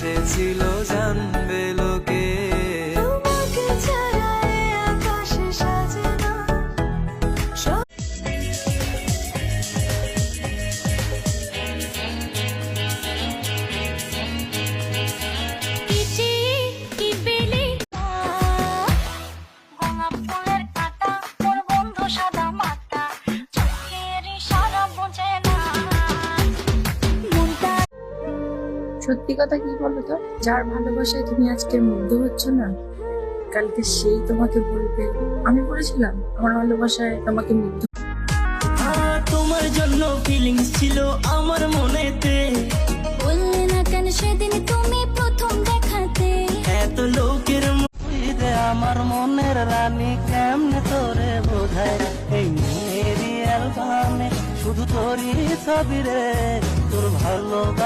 এসেছিল জানবে লোকে। তোমাকে ছাড়া এ আকাশে সাজে না। সত্যি কথা কি বলতো, যার ভালোবাসায় তুমি আজকে মুগ্ধ হচ্ছ না, কালকে সেই তোমাকে বলবে আমি বলেছিলাম আমার ভালোবাসায় তোমাকে মুগ্ধ। তোমার জন্য ফিলিংস ছিল আমার মনেতে, বললে না কেন সেদিন তুমি প্রথম দেখাতে। এত লোকের মধ্যে আমার মনের রানী কেমনে তোরে বোঝায়। এই মেয়েরই অ্যালবামে শুধু তোরই ছবি রে, তোর ভালো